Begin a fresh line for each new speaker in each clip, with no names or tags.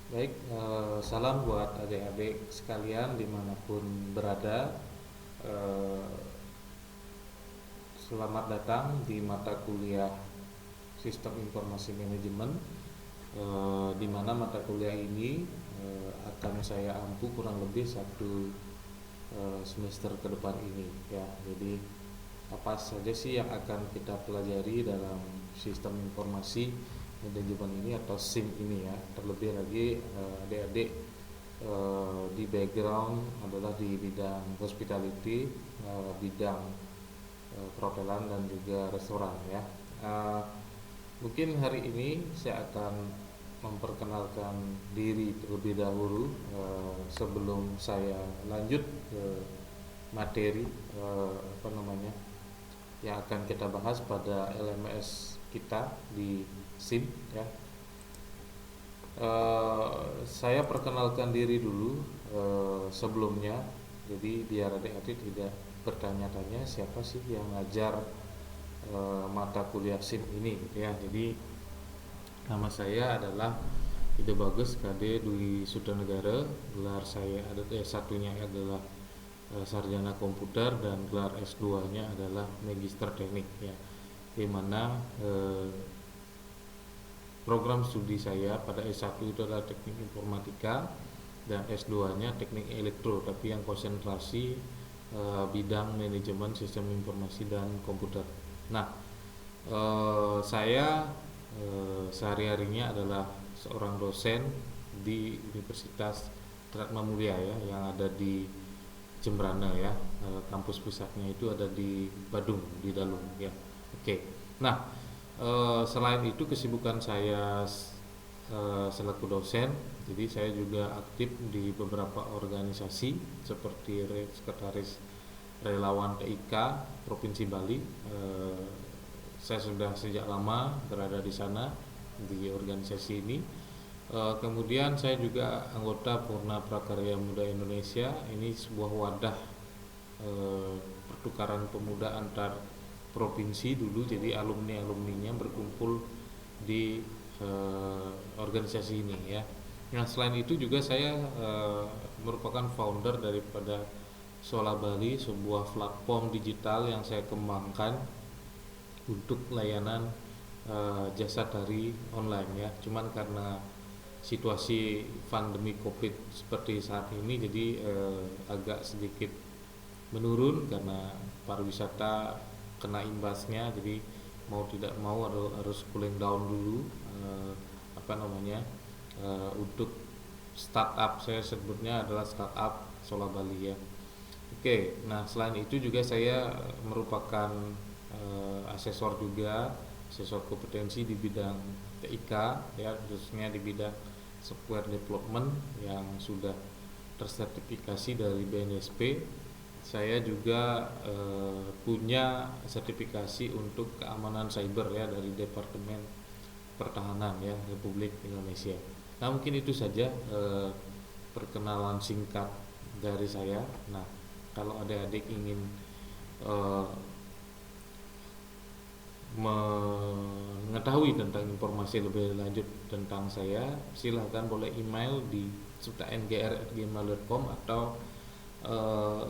Baik, salam buat adik-adik sekalian dimanapun berada. Eh, Selamat datang di mata kuliah Sistem Informasi Manajemen, di mana mata kuliah ini akan saya ampu kurang lebih satu semester ke depan ini ya. Jadi apa saja sih yang akan kita pelajari dalam sistem informasi manajemen ini atau SIM ini ya. Terlebih lagi adik-adik di background adalah di bidang hospitality, bidang perhotelan dan juga restoran ya. Eh, Mungkin hari ini saya akan memperkenalkan diri terlebih dahulu sebelum saya lanjut ke materi apa namanya yang akan kita bahas pada LMS kita di SIM ya. Saya perkenalkan diri dulu sebelumnya, jadi biar adik-adik tidak bertanya-tanya siapa sih yang ngajar mata kuliah SIM ini gitu ya. Jadi nama saya adalah Ide Bagus KD Dwi Sudanegara. Gelar saya ada satunya adalah sarjana komputer dan gelar S2-nya adalah magister teknik ya. Di mana program studi saya pada S1 itu adalah teknik informatika dan S2-nya teknik elektro, tapi yang konsentrasi bidang manajemen sistem informasi dan komputer. Nah, saya sehari-harinya adalah seorang dosen di Universitas Trisakti Mulia ya, yang ada di Jembrana ya. Kampus pusatnya itu ada di Badung, di Dalung ya. Oke. Nah, selain itu kesibukan saya selaku dosen, jadi saya juga aktif di beberapa organisasi seperti sekretaris relawan TIK Provinsi Bali. Saya sudah sejak lama berada di sana di organisasi ini. Kemudian saya juga anggota Purna Prakarya Muda Indonesia. Ini sebuah wadah pertukaran pemuda antar provinsi dulu, jadi alumninya berkumpul di organisasi ini ya. Nah, selain itu juga saya merupakan founder daripada Sola Bali, sebuah platform digital yang saya kembangkan untuk layanan jasa tari online ya. Cuman karena situasi pandemi Covid seperti saat ini, jadi agak sedikit menurun karena pariwisata kena imbasnya. Jadi mau tidak mau harus cooling down dulu apa namanya untuk startup, saya sebutnya adalah startup Sola Bali ya. Oke, nah selain itu juga saya merupakan asesor juga, asesor kompetensi di bidang TIK ya, khususnya di bidang software development yang sudah tersertifikasi dari BNSP. Saya juga punya sertifikasi untuk keamanan cyber ya dari Departemen Pertahanan ya Republik Indonesia. Nah, mungkin itu saja perkenalan singkat dari saya. Nah, kalau adik-adik ingin eh, mengetahui tentang informasi lebih lanjut tentang saya, silahkan boleh email di sutangr@gmail.com atau eh,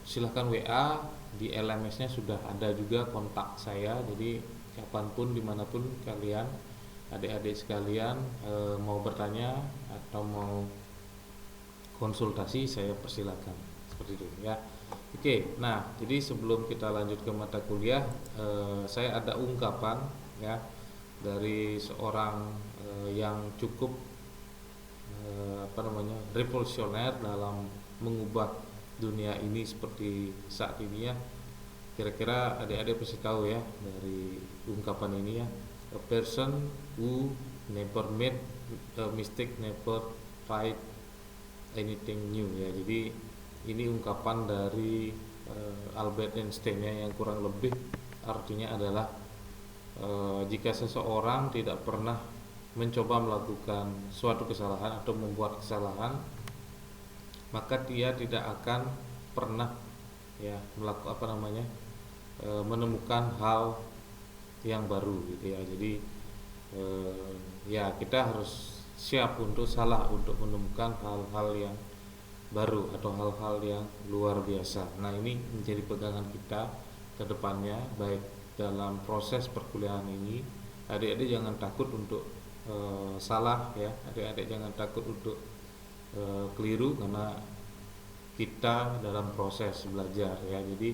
silahkan WA. Di LMS-nya sudah ada juga kontak saya, jadi kapanpun dimanapun kalian adik-adik sekalian mau bertanya atau mau konsultasi, saya persilakan seperti itu ya. Oke, nah jadi sebelum kita lanjut ke mata kuliah, saya ada ungkapan ya dari seorang yang cukup apa namanya revolusioner dalam mengubah dunia ini seperti saat ini ya. Kira-kira adik-adik pasti tahu ya dari ungkapan ini ya. A person who never made a mistake never tried anything new ya. Jadi ini ungkapan dari Albert Einstein ya, yang kurang lebih artinya adalah jika seseorang tidak pernah mencoba melakukan suatu kesalahan atau membuat kesalahan, maka dia tidak akan pernah ya melakukan apa namanya menemukan hal yang baru gitu ya. Jadi ya kita harus siap untuk salah, untuk menemukan hal-hal yang baru atau hal-hal yang luar biasa. Nah, ini menjadi pegangan kita ke depannya, baik dalam proses perkuliahan ini. Adik-adik jangan takut untuk salah ya, adik-adik jangan takut untuk keliru, karena kita dalam proses belajar ya. Jadi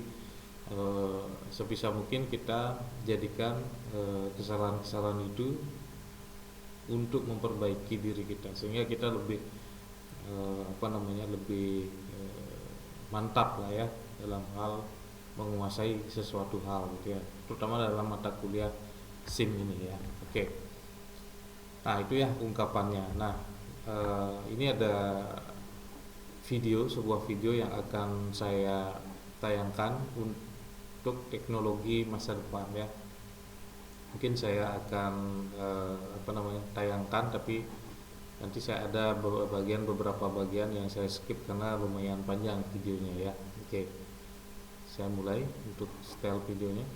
sebisa mungkin kita jadikan kesalahan-kesalahan itu untuk memperbaiki diri kita, sehingga kita lebih lebih mantap lah ya dalam hal menguasai sesuatu hal gitu ya, terutama dalam mata kuliah SIM ini ya. Oke. Nah, itu ya ungkapannya. Nah, ini ada sebuah video yang akan saya tayangkan untuk teknologi masa depan ya. Mungkin saya akan tayangkan, tapi nanti saya ada beberapa bagian yang saya skip karena lumayan panjang videonya ya. Oke. Saya mulai untuk setel videonya.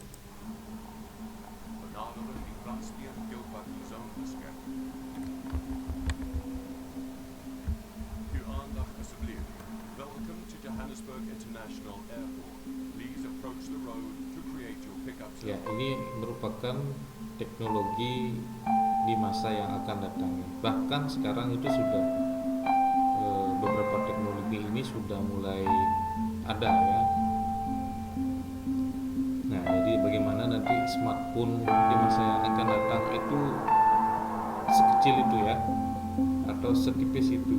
Welcome to Johannesburg International Airport. Please approach the road to create your pickup zone.
Ya, ini merupakan teknologi di masa yang akan datang. Bahkan sekarang itu sudah beberapa teknologi ini sudah mulai ada ya. Nah, jadi bagaimana nanti smartphone di masa yang akan datang itu sekecil itu ya, atau setipis itu.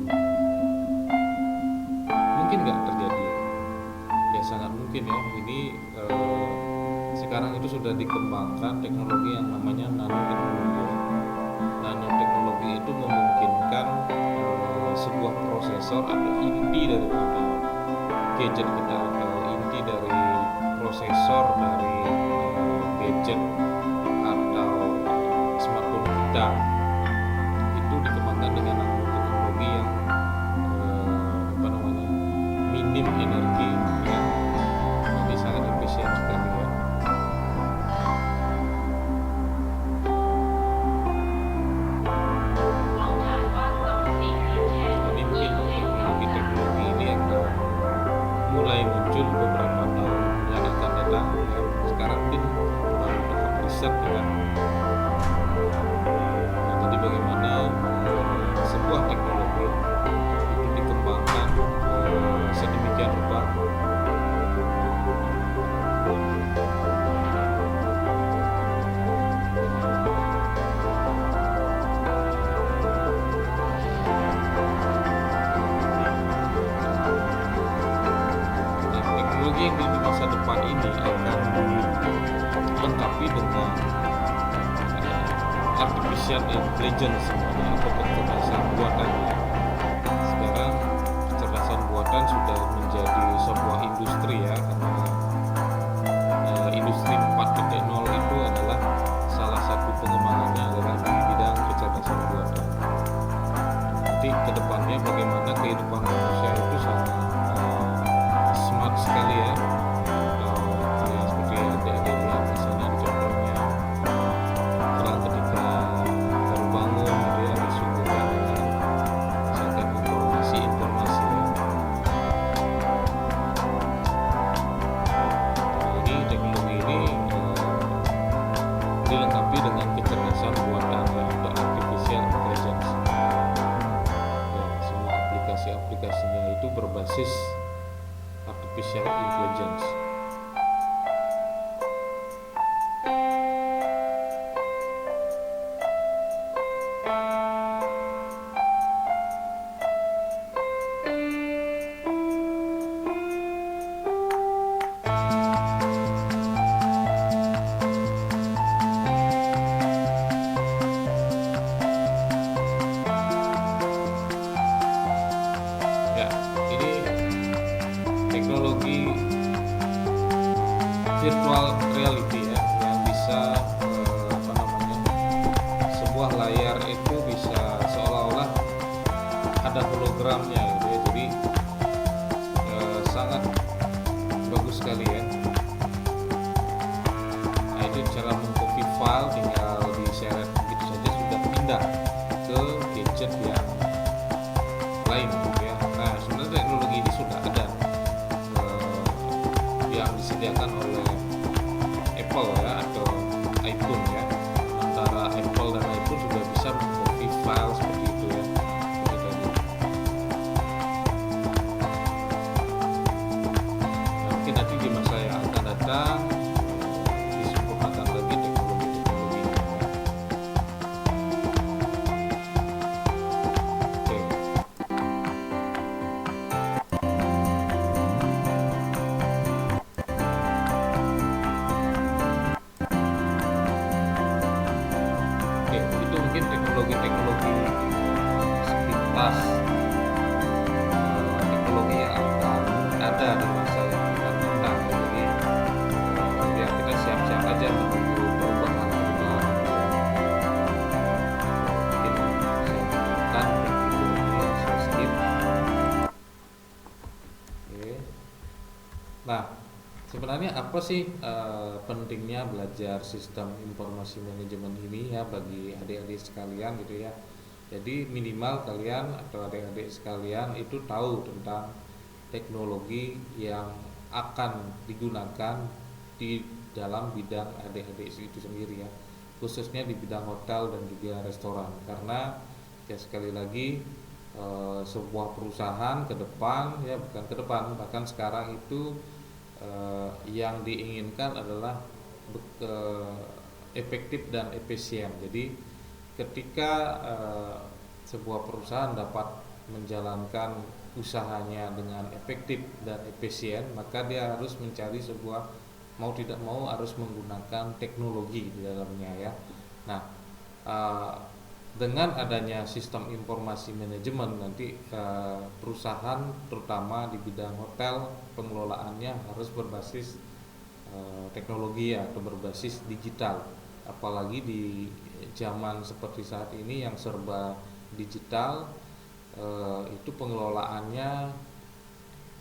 Mungkin nggak terjadi? Ya sangat mungkin ya. Ini sekarang itu sudah dikembangkan teknologi yang namanya nanoteknologi. Nanoteknologi itu memungkinkan sebuah prosesor atau inti daripada gadget kita, atau inti dari prosesor dari gadget atau smartphone kita itu dikembangkan dengan nanoteknologi yang minim energi ya, jadi sangat efisien sekali ya. Jadi mungkin teknologi ini akan mulai muncul beberapa tahun yang akan datang ya. Sekarang mungkin baru tahap riset ya. Nah, jadi bagaimana sebuah teknologi itu dikembangkan sedemikian rupa teknologi yang di masa depan ini akan dilengkapi dengan artificial intelligence semuanya, atau kecerdasan buatan. Sekarang kecerdasan buatan sudah menjadi sebuah industri ya, karena industri 4.0 itu adalah salah satu pengembangannya adalah di bidang kecerdasan buatan. Nanti kedepannya bagaimana kehidupan manusia itu sangat smart sekali ya, atau ya seperti adik-adik lihat di sana contohnya orang ketika baru bangun gitu ya, disuguhkan dengan misalkan informasi ya. Jadi teknologi ini dilengkapi dengan kecerdasan buatan ya, atau artificial intelligence ya, semua aplikasi-aplikasinya itu berbasis artificial intelligence. Ya, ini teknologi virtual reality ya, yang bisa sebuah layar itu bisa seolah-olah ada hologramnya gitu ya. Jadi sangat bagus sekali ya. Nah, itu cara mengcopy file tinggal diseret begitu saja sudah pindah ke gadget gadget yang lain gitu ya. Nah sebenarnya teknologi ini sudah ada yang disediakan oleh Apple ya atau iPhone ya. Antara Apple dan iPhone sudah bisa mengcopy file seperti itu ya. Seperti tadi. Nah, mungkin nanti di masa yang akan datang disempurnakan lagi teknologi-teknologi ini ya. Oke. Oke, itu mungkin teknologi-teknologi sepintas teknologi yang akan ada di masa yang akan datang. Jadi ya kita siap-siap aja menunggu perubahan perubahan mungkin saya tunjukkan video ini yang saya skip. Oke. Nah, sebenarnya apa sih pentingnya belajar sistem informasi manajemen ini ya bagi adik-adik sekalian gitu ya. Jadi minimal kalian atau adik-adik sekalian itu tahu tentang teknologi yang akan digunakan di dalam bidang adik-adik itu sendiri ya. Khususnya di bidang hotel dan juga restoran. Karena ya sekali lagi sebuah perusahaan ke depan ya bukan ke depan bahkan sekarang itu yang diinginkan adalah efektif dan efisien. Jadi ketika sebuah perusahaan dapat menjalankan usahanya dengan efektif dan efisien, maka dia harus mencari sebuah mau tidak mau harus menggunakan teknologi di dalamnya ya. Nah, dengan adanya sistem informasi manajemen nanti perusahaan terutama di bidang hotel pengelolaannya harus berbasis teknologi ya atau berbasis digital. Apalagi di zaman seperti saat ini yang serba digital, itu pengelolaannya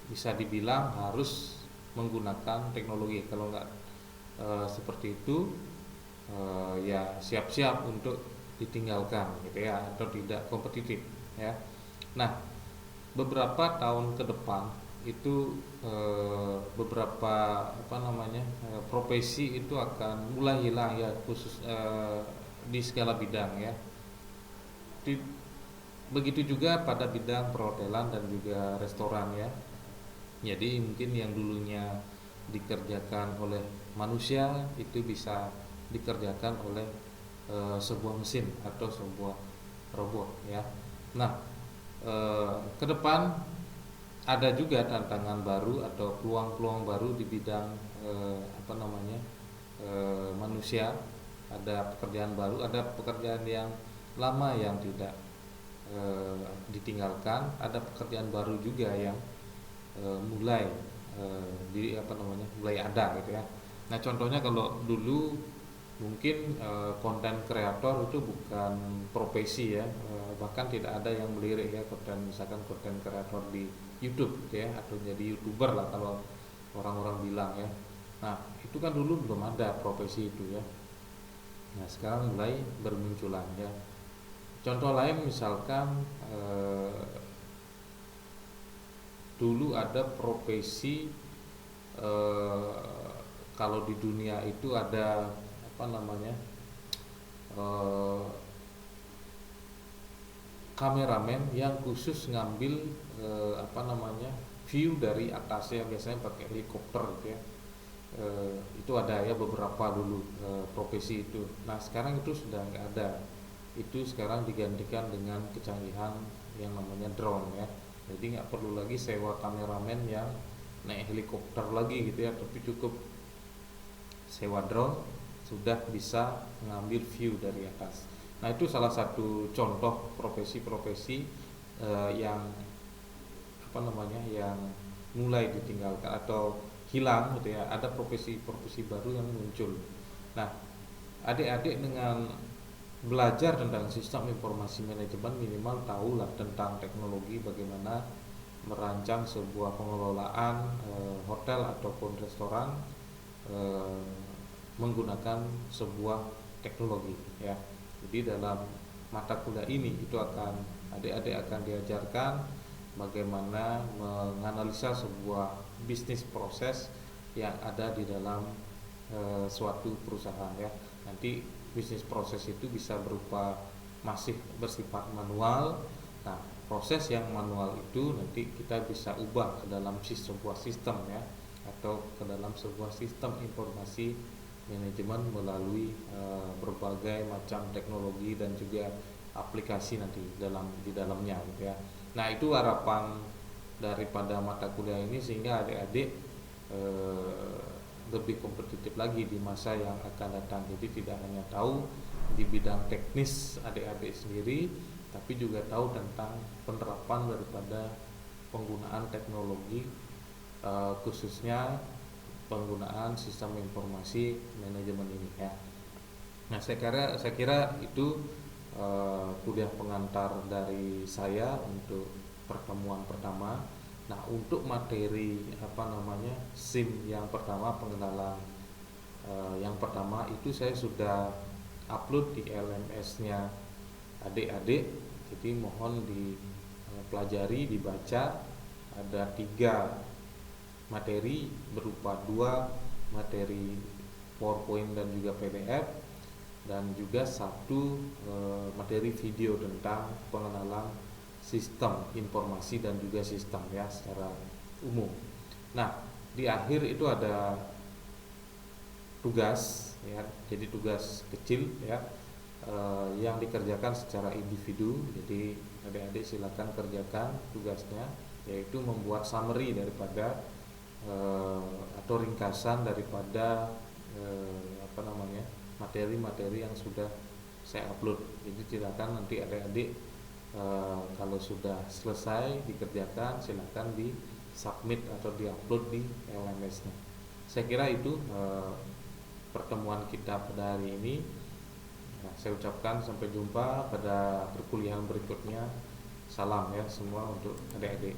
bisa dibilang harus menggunakan teknologi. Kalau nggak seperti itu ya siap-siap untuk ditinggalkan gitu ya atau tidak kompetitif ya. Nah beberapa tahun ke depan itu beberapa profesi itu akan mulai hilang ya khusus di segala bidang ya. Begitu juga pada bidang perhotelan dan juga restoran ya. Jadi mungkin yang dulunya dikerjakan oleh manusia itu bisa dikerjakan oleh sebuah mesin atau sebuah robot ya. Nah ke depan ada juga tantangan baru atau peluang-peluang baru di bidang manusia. Ada pekerjaan baru, ada pekerjaan yang lama yang tidak ditinggalkan, ada pekerjaan baru juga yang mulai mulai ada gitu ya. Nah contohnya kalau dulu mungkin konten kreator itu bukan profesi ya, bahkan tidak ada yang melirik ya misalkan konten kreator di YouTube gitu ya atau jadi YouTuber lah kalau orang-orang bilang ya. Nah itu kan dulu belum ada profesi itu ya. Nah sekarang mulai bermunculan ya. Contoh lain misalkan dulu ada profesi kalau di dunia itu ada kameramen yang khusus ngambil view dari atasnya biasanya pakai helikopter gitu ya. Itu ada ya beberapa dulu profesi itu. Nah sekarang itu sudah nggak ada. Itu sekarang digantikan dengan kecanggihan yang namanya drone ya. Jadi nggak perlu lagi sewa kameramen yang naik helikopter lagi gitu ya, tapi cukup sewa drone sudah bisa mengambil view dari atas. Nah itu salah satu contoh profesi-profesi yang yang mulai ditinggalkan atau hilang gitu ya. Ada profesi-profesi baru yang muncul. Nah adik-adik dengan belajar tentang sistem informasi manajemen minimal tahulah tentang teknologi, bagaimana merancang sebuah pengelolaan hotel ataupun restoran menggunakan sebuah teknologi ya. Jadi dalam mata kuliah ini itu adik-adik akan diajarkan bagaimana menganalisa sebuah bisnis proses yang ada di dalam suatu perusahaan ya. Nanti bisnis proses itu bisa berupa masih bersifat manual. Nah, proses yang manual itu nanti kita bisa ubah ke dalam sebuah sistem ya, atau ke dalam sebuah sistem informasi manajemen melalui berbagai macam teknologi dan juga aplikasi nanti di dalamnya gitu ya. Nah, itu harapan daripada mata kuliah ini sehingga adik-adik lebih kompetitif lagi di masa yang akan datang. Jadi tidak hanya tahu di bidang teknis adik-adik sendiri, tapi juga tahu tentang penerapan daripada penggunaan teknologi, khususnya penggunaan sistem informasi manajemen ini ya. Nah, saya kira itu kuliah pengantar dari saya untuk pertemuan pertama. Nah, untuk materi SIM yang pertama, pengenalan yang pertama itu saya sudah upload di LMS-nya adik-adik. Jadi mohon dipelajari, dibaca. Ada 3 materi berupa 2 materi PowerPoint dan juga PDF, dan juga 1 materi video tentang pengenalan sistem informasi dan juga sistem ya secara umum. Nah, di akhir itu ada tugas ya, jadi tugas kecil ya yang dikerjakan secara individu. Jadi adik-adik silakan kerjakan tugasnya, yaitu membuat summary daripada atau ringkasan daripada materi-materi yang sudah saya upload. Jadi silakan nanti adik-adik kalau sudah selesai dikerjakan, silakan di submit atau diupload di LMS-nya. Saya kira itu pertemuan kita pada hari ini. Nah, saya ucapkan sampai jumpa pada perkuliahan berikutnya. Salam ya semua untuk adik-adik.